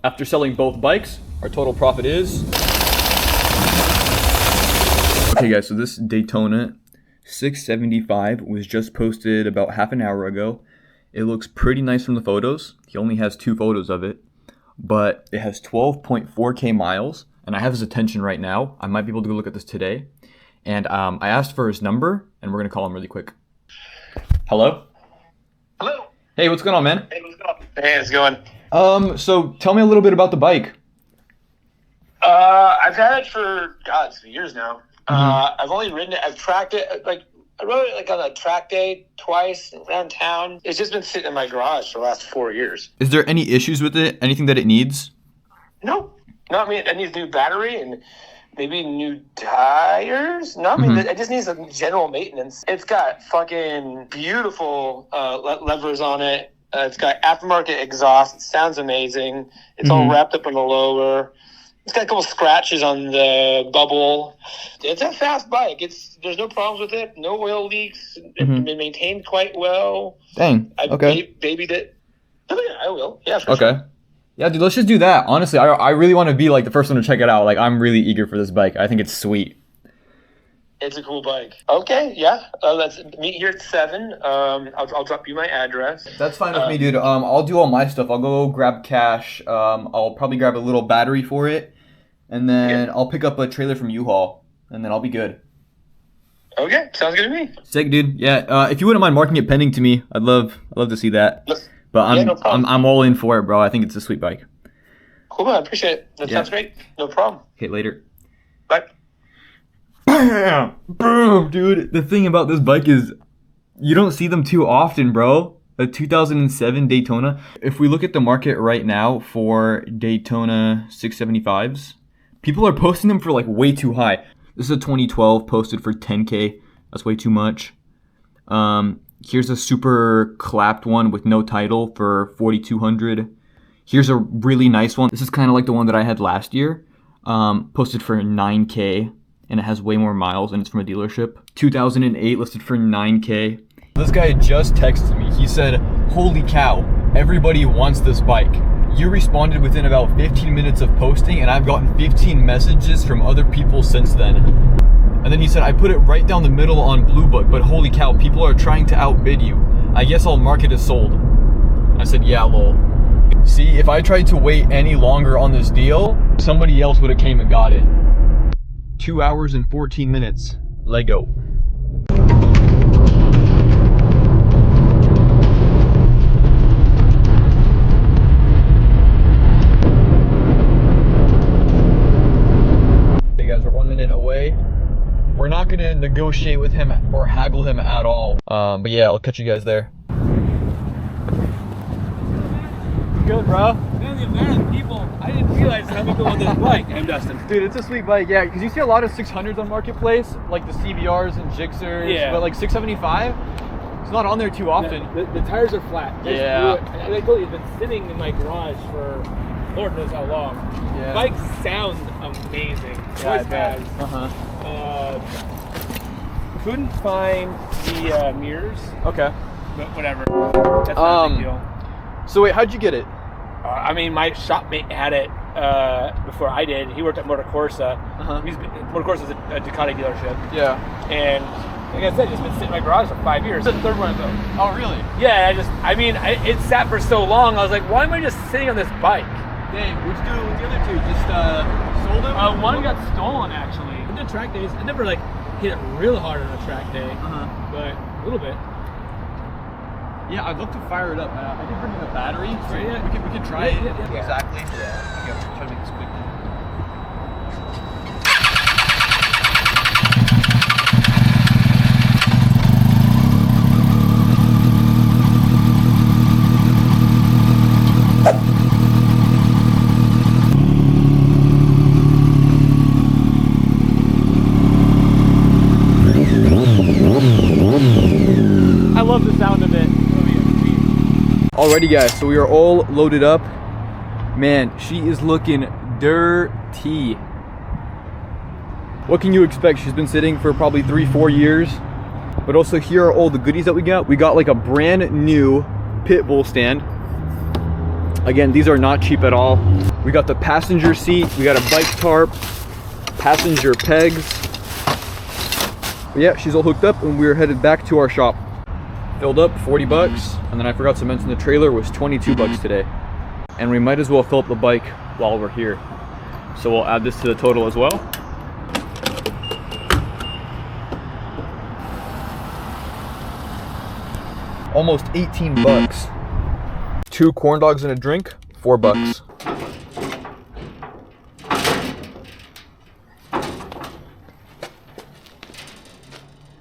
After selling both bikes, our total profit is... Okay guys, so this Daytona 675 was just posted about half an hour ago. It looks pretty nice from the photos. He only has 2 photos of it, but it has 12.4K miles, and I have his attention right now. I might be able to go look at this today. And I asked for his number, and we're gonna call him really quick. Hello? Hello. Hey, what's going on, man? Hey, what's going on? Hey, how's it going? So tell me a little bit about the bike. I've had it for, God, some years now. I've only ridden it. I've tracked it. Like, I rode it like on a track day twice around town. It's just been sitting in my garage for the last 4 years. Is there any issues with it? Anything that it needs? No. I mean, it needs new battery and maybe new tires. No, I mean, it just needs some general maintenance. It's got fucking beautiful levers on it. It's got aftermarket exhaust. It sounds amazing. It's all wrapped up in the lower. It's got a couple scratches on the bubble. It's a fast bike. There's no problems with it. No oil leaks. It's been maintained quite well. Dang. Okay. Babied it. Oh, yeah, I will. Yeah, for okay. Sure. Yeah, dude, let's just do that. Honestly, I really want to be like the first one to check it out. Like, I'm really eager for this bike. I think it's sweet. It's a cool bike. Okay, yeah. Let's meet here at 7. I'll drop you my address. That's fine with me, dude. I'll do all my stuff. I'll go grab cash. I'll probably grab a little battery for it. And then I'll pick up a trailer from U-Haul, and then I'll be good. Okay, sounds good to me. Sick, dude. Yeah, if you wouldn't mind marking it pending to me, I'd love to see that. But I'm all in for it, bro. I think it's a sweet bike. Cool, man. I appreciate it. That sounds great. No problem. Okay, later. Bye. Bam! Boom, dude. The thing about this bike is you don't see them too often, bro. A 2007 Daytona. If we look at the market right now for Daytona 675s, people are posting them for like way too high. This is a 2012 posted for 10K. That's way too much. Here's a super clapped one with no title for 4,200. Here's a really nice one. This is kind of like the one that I had last year. Posted for 9K, and it has way more miles, and it's from a dealership. 2008 listed for 9K. This guy just texted me. He said, "Holy cow, everybody wants this bike." You responded within about 15 minutes of posting, and I've gotten 15 messages from other people since then. And then he said, "I put it right down the middle on Blue Book, but holy cow, people are trying to outbid you. I guess I'll mark it as sold." I said, "Yeah, lol." See, if I tried to wait any longer on this deal, somebody else would have came and got it. 2 hours and 14 minutes. Lego. We're not gonna negotiate with him or haggle him at all. But yeah, I'll catch you guys there. Good, bro. Man, the amount of people, I didn't realize how many people on this bike. I'm Dustin. Dude, it's a sweet bike, yeah, because you see a lot of 600s on Marketplace, like the CBRs and Gixxers, but like 675, it's not on there too often. The tires are flat. Yeah. And I told you, it's been sitting in my garage for Lord knows how long. Yeah. Bike sounds amazing. Yeah, I bet. Couldn't find the mirrors. Okay. But whatever. That's not a big deal. So wait, how'd you get it? I mean, my shopmate had it before I did. He worked at Motor Corsa. Motor Corsa is a Ducati dealership. Yeah. And like I said, it's been sitting in my garage for 5 years. It's the third one I built. Oh, really? Yeah, it sat for so long. I was like, why am I just sitting on this bike? Dang, what'd you do with the other two? Just sold them? One got stolen, actually. I did track days. I never hit it real hard on a track day, but a little bit. Yeah, I'd love to fire it up. I did bring in a battery, so we could try it. Yeah. Exactly. Yeah. Okay, we'll try to make this quick then. I love the sound of it. Alrighty guys, so we are all loaded up. Man, she is looking dirty. What can you expect? She's been sitting for probably 3-4 years. But also here are all the goodies that we got. We got like a brand new pit bull stand. Again, these are not cheap at all. We got the passenger seat, we got a bike tarp, passenger pegs. But yeah, she's all hooked up and we're headed back to our shop. Filled up, 40 bucks. And then I forgot to mention the trailer was 22 bucks today. And we might as well fill up the bike while we're here. So we'll add this to the total as well. Almost 18 bucks. 2 corn dogs and a drink, 4 bucks.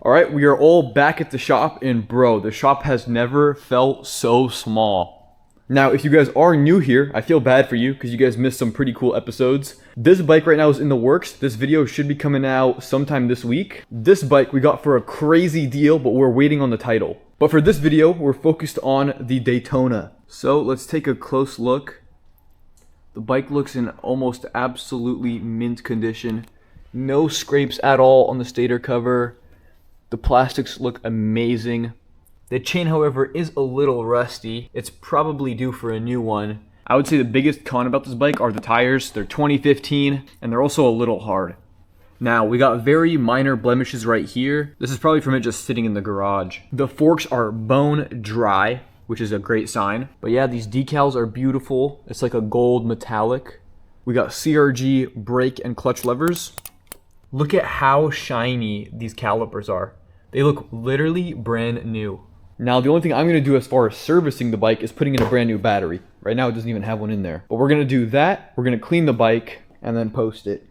All right, we are all back at the shop, and bro, the shop has never felt so small. Now, if you guys are new here, I feel bad for you because you guys missed some pretty cool episodes. This bike right now is in the works. This video should be coming out sometime this week. This bike we got for a crazy deal, but we're waiting on the title. But for this video, we're focused on the Daytona. So let's take a close look. The bike looks in almost absolutely mint condition. No scrapes at all on the stator cover. The plastics look amazing. The chain, however, is a little rusty. It's probably due for a new one. I would say the biggest con about this bike are the tires. They're 2015 and they're also a little hard. Now, we got very minor blemishes right here. This is probably from it just sitting in the garage. The forks are bone dry, which is a great sign. But yeah, these decals are beautiful. It's like a gold metallic. We got CRG brake and clutch levers. Look at how shiny these calipers are. They look literally brand new. Now, the only thing I'm gonna do as far as servicing the bike is putting in a brand new battery. Right now, it doesn't even have one in there. But we're gonna do that. We're gonna clean the bike and then post it.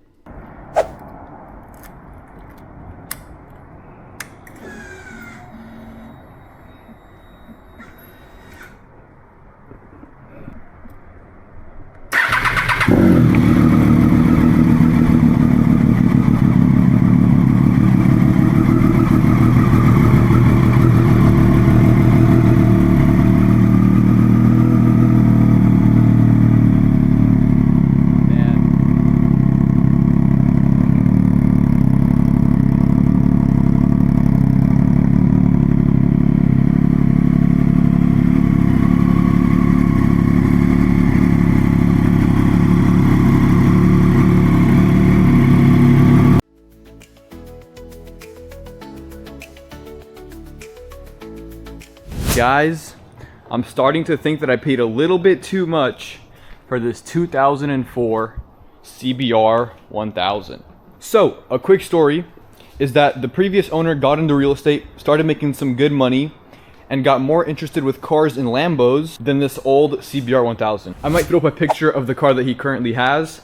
Guys, I'm starting to think that I paid a little bit too much for this 2004 CBR 1000. So, a quick story is that the previous owner got into real estate, started making some good money, and got more interested with cars and Lambos than this old CBR 1000. I might throw up a picture of the car that he currently has.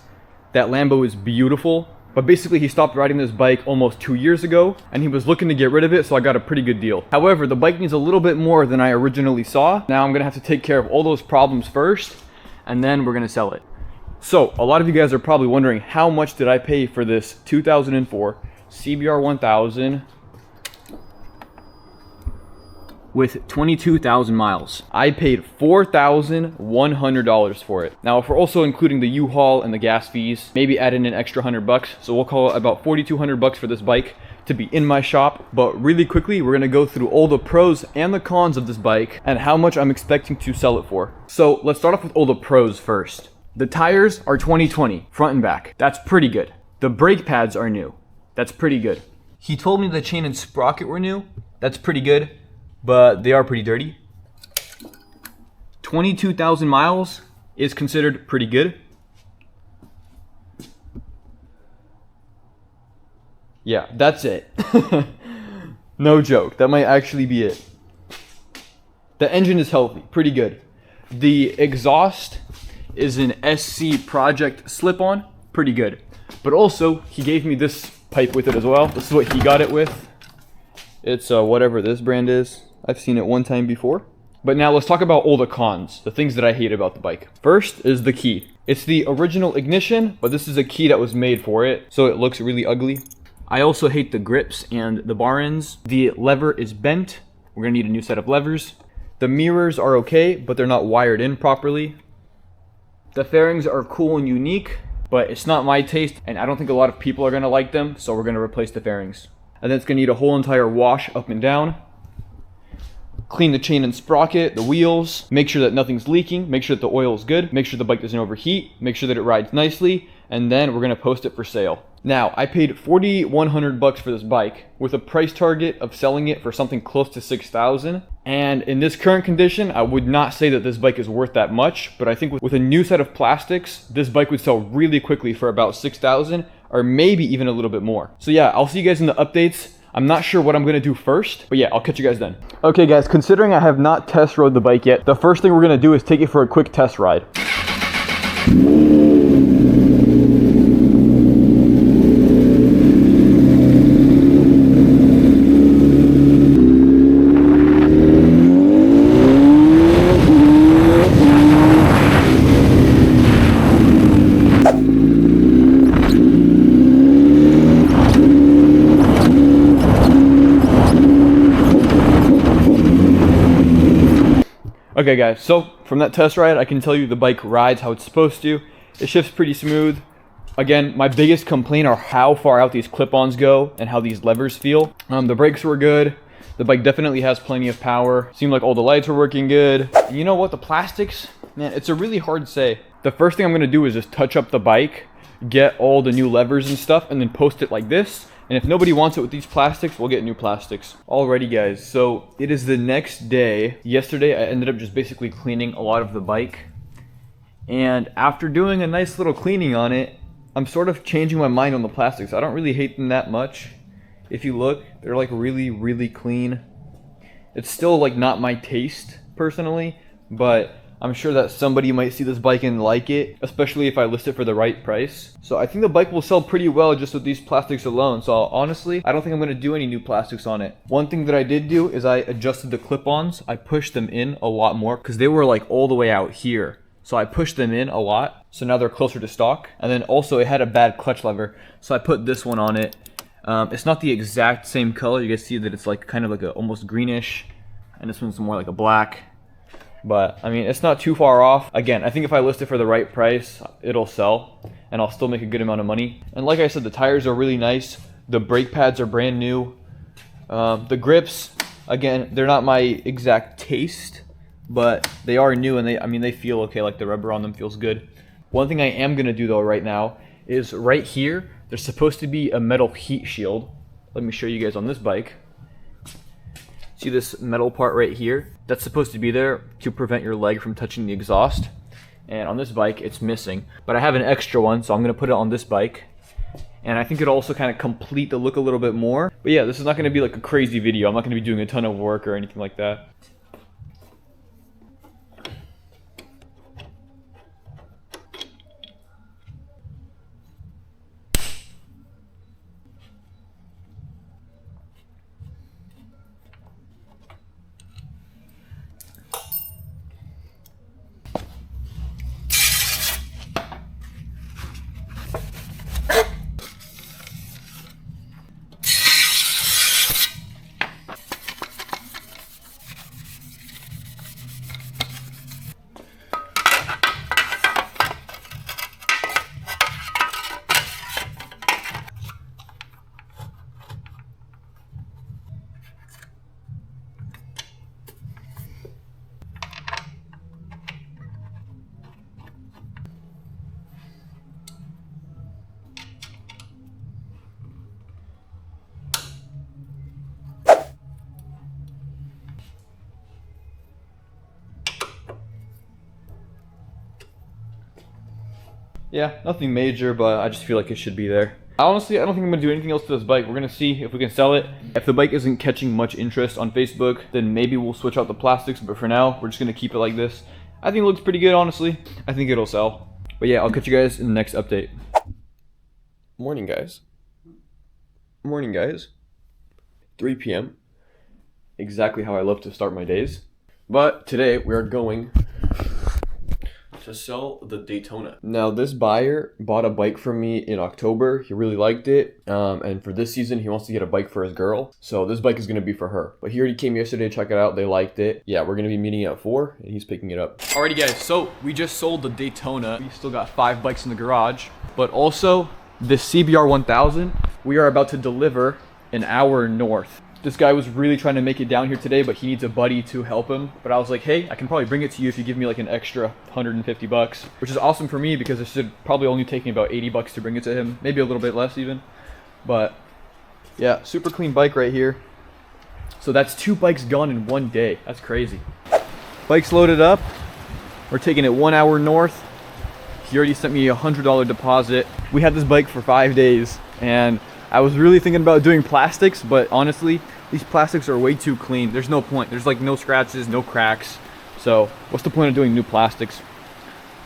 That Lambo is beautiful. But basically, he stopped riding this bike almost 2 years ago, and he was looking to get rid of it, so I got a pretty good deal. However, the bike needs a little bit more than I originally saw. Now I'm gonna have to take care of all those problems first, and then we're gonna sell it. So, a lot of you guys are probably wondering, how much did I pay for this 2004 CBR 1000 with 22,000 miles? I paid $4,100 for it. Now, if we're also including the U-Haul and the gas fees, maybe add in an extra $100, so we'll call it about 4,200 bucks for this bike to be in my shop. But really quickly, we're gonna go through all the pros and the cons of this bike and how much I'm expecting to sell it for. So let's start off with all the pros first. The tires are 2020, front and back. That's pretty good. The brake pads are new. That's pretty good. He told me the chain and sprocket were new. That's pretty good, but they are pretty dirty. 22,000 miles is considered pretty good. Yeah, that's it. No joke, that might actually be it. The engine is healthy, pretty good. The exhaust is an SC Project slip-on, pretty good. But also, he gave me this pipe with it as well. This is what he got it with. It's whatever this brand is. I've seen it one time before. But now let's talk about all the cons, the things that I hate about the bike. First is the key. It's the original ignition, but this is a key that was made for it, so it looks really ugly. I also hate the grips and the bar ends. The lever is bent. We're gonna need a new set of levers. The mirrors are okay, but they're not wired in properly. The fairings are cool and unique, but it's not my taste, and I don't think a lot of people are gonna like them, so we're gonna replace the fairings. And then it's gonna need a whole entire wash up and down. clean the chain and sprocket, the wheels, make sure that nothing's leaking, make sure that the oil is good, make sure the bike doesn't overheat, make sure that it rides nicely, and then we're gonna post it for sale. Now, I paid $4,100 for this bike with a price target of selling it for something close to $6,000. And in this current condition, I would not say that this bike is worth that much, but I think with a new set of plastics, this bike would sell really quickly for about $6,000 or maybe even a little bit more. So yeah, I'll see you guys in the updates. I'm not sure what I'm gonna do first, but yeah, I'll catch you guys then. Okay guys, considering I have not test rode the bike yet, the first thing we're gonna do is take it for a quick test ride. Okay guys, so from that test ride, I can tell you the bike rides how it's supposed to. It shifts pretty smooth. Again, my biggest complaint are how far out these clip-ons go and how these levers feel. The brakes were good. The bike definitely has plenty of power. Seemed like all the lights were working good. And you know what, the plastics, man, it's a really hard say. The first thing I'm gonna do is just touch up the bike, get all the new levers and stuff, and then post it like this. And if nobody wants it with these plastics, we'll get new plastics. Alrighty guys, so it is the next day. Yesterday, I ended up just basically cleaning a lot of the bike. And after doing a nice little cleaning on it, I'm sort of changing my mind on the plastics. I don't really hate them that much. If you look, they're like really, really clean. It's still like not my taste personally, but I'm sure that somebody might see this bike and like it, especially if I list it for the right price. So I think the bike will sell pretty well just with these plastics alone. So honestly, I don't think I'm gonna do any new plastics on it. One thing that I did do is I adjusted the clip-ons. I pushed them in a lot more because they were like all the way out here. So I pushed them in a lot. So now they're closer to stock. And then also it had a bad clutch lever. So I put this one on it. It's not the exact same color. You guys see that it's like kind of like a almost greenish. And this one's more like a black. But I mean, it's not too far off. Again, I think if I list it for the right price, it'll sell and I'll still make a good amount of money. And like I said, the tires are really nice. The brake pads are brand new. The grips, again, they're not my exact taste, but they are new and they feel okay. Like the rubber on them feels good. One thing I am gonna do though right now is right here, there's supposed to be a metal heat shield. Let me show you guys on this bike. See this metal part right here? That's supposed to be there to prevent your leg from touching the exhaust. And on this bike, it's missing. But I have an extra one, so I'm gonna put it on this bike. And I think it'll also kind of complete the look a little bit more. But yeah, this is not gonna be like a crazy video. I'm not gonna be doing a ton of work or anything like that. Yeah, nothing major, but I just feel like it should be there. Honestly, I don't think I'm gonna do anything else to this bike. We're gonna see if we can sell it. If the bike isn't catching much interest on Facebook, then maybe we'll switch out the plastics, but for now, we're just gonna keep it like this. I think it looks pretty good, honestly. I think it'll sell. But yeah, I'll catch you guys in the next update. Morning, guys. Morning, guys. 3 p.m. Exactly how I love to start my days. But today, we are going to sell the Daytona. Now this buyer bought a bike from me in October. He really liked it, and for this season he wants to get a bike for his girl, so this bike is going to be for her. But he already came yesterday to check it out. They liked it. Yeah, we're going to be meeting at 4 and he's picking it up. Alrighty guys, so we just sold the Daytona. We still got 5 bikes in the garage, but also this CBR 1000 we are about to deliver an hour north. This guy was really trying to make it down here today, but he needs a buddy to help him. But I was like, hey, I can probably bring it to you if you give me like an extra 150 bucks, which is awesome for me because it should probably only take me about 80 bucks to bring it to him. Maybe a little bit less even. But yeah, super clean bike right here. So that's 2 bikes gone in 1 day. That's crazy. Bike's loaded up. We're taking it 1 hour north. He already sent me a $100 deposit. We had this bike for 5 days and I was really thinking about doing plastics, but honestly, these plastics are way too clean. There's no point. There's like no scratches, no cracks. So what's the point of doing new plastics?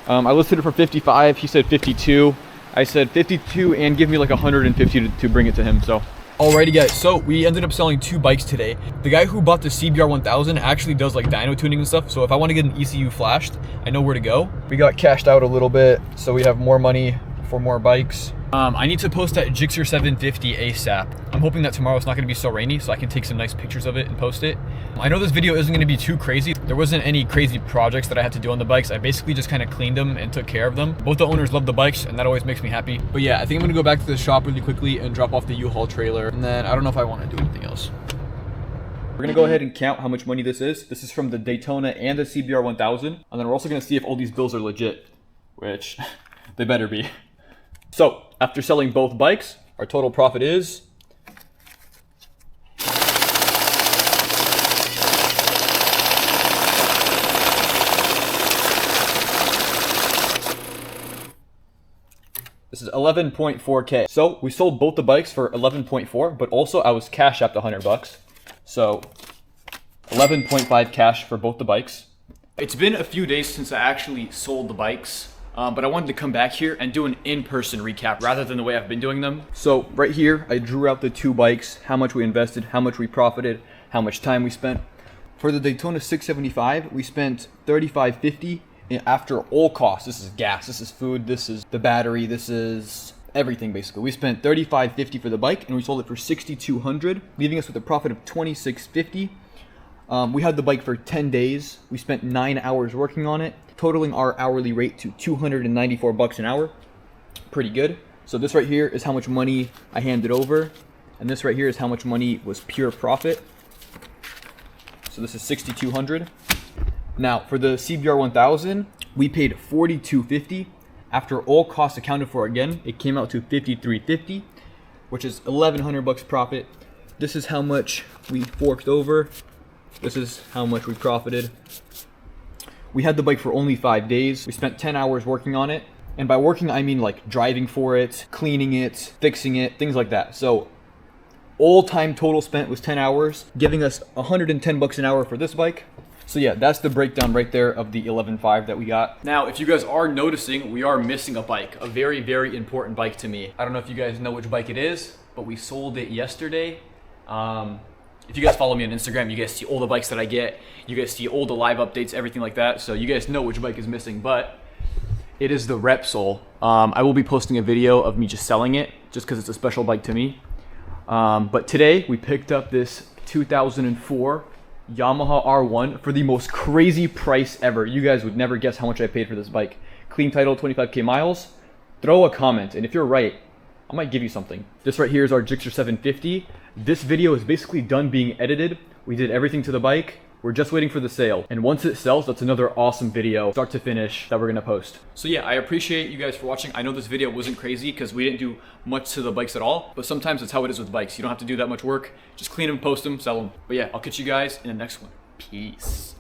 I listed it for 55. He said 52. I said 52 and give me like 150 to bring it to him. So alrighty guys, so we ended up selling 2 bikes today. The guy who bought the CBR 1000 actually does like dyno tuning and stuff. So if I want to get an ECU flashed, I know where to go. We got cashed out a little bit, so we have more money for more bikes. I need to post that Gixxer 750 ASAP. I'm hoping that tomorrow it's not going to be so rainy so I can take some nice pictures of it and post it. I know this video isn't going to be too crazy. There wasn't any crazy projects that I had to do on the bikes. I basically just kind of cleaned them and took care of them. Both the owners love the bikes and that always makes me happy. But yeah, I think I'm going to go back to the shop really quickly and drop off the U-Haul trailer. And then I don't know if I want to do anything else. We're going to go ahead and count how much money this is. This is from the Daytona and the CBR 1000. And then we're also going to see if all these bills are legit, which they better be. So, after selling both bikes, our total profit is this is 11.4K. So, we sold both the bikes for 11.4, but also I was cash at the 100 bucks. So, 11.5 cash for both the bikes. It's been a few days since I actually sold the bikes. But I wanted to come back here and do an in-person recap rather than the way I've been doing them. So right here, I drew out the 2 bikes, how much we invested, how much we profited, how much time we spent. For the Daytona 675, we spent $35.50 after all costs. This is gas, this is food, this is the battery, this is everything basically. We spent $35.50 for the bike and we sold it for $6,200, leaving us with a profit of $26.50. We had the bike for 10 days. We spent 9 hours working on it, totaling our hourly rate to 294 bucks an hour. Pretty good. So this right here is how much money I handed over, and this right here is how much money was pure profit. So this is 6,200. Now for the CBR 1000, we paid 42.50. After all costs accounted for again, it came out to 53.50, which is 1,100 bucks profit. This is how much we forked over. This is how much we profited. We had the bike for only 5 days. We spent 10 hours working on it. And by working, I mean like driving for it, cleaning it, fixing it, things like that. So all time total spent was 10 hours, giving us 110 bucks an hour for this bike. So yeah, that's the breakdown right there of the 11.5 that we got. Now, if you guys are noticing, we are missing a bike, a very, very important bike to me. I don't know if you guys know which bike it is, but we sold it yesterday. If you guys follow me on Instagram, you guys see all the bikes that I get. You guys see all the live updates, everything like that. So you guys know which bike is missing, but it is the Repsol. I will be posting a video of me just selling it just because it's a special bike to me. But today we picked up this 2004 Yamaha R1 for the most crazy price ever. You guys would never guess how much I paid for this bike. Clean title, 25K miles. Throw a comment, and if you're right, I might give you something. This right here is our Gixxer 750. This video is basically done being edited. We did everything to the bike. We're just waiting for the sale. And once it sells, that's another awesome video, start to finish, that we're gonna post. So yeah, I appreciate you guys for watching. I know this video wasn't crazy because we didn't do much to the bikes at all, but sometimes it's how it is with bikes. You don't have to do that much work. Just clean them, post them, sell them. But yeah, I'll catch you guys in the next one. Peace.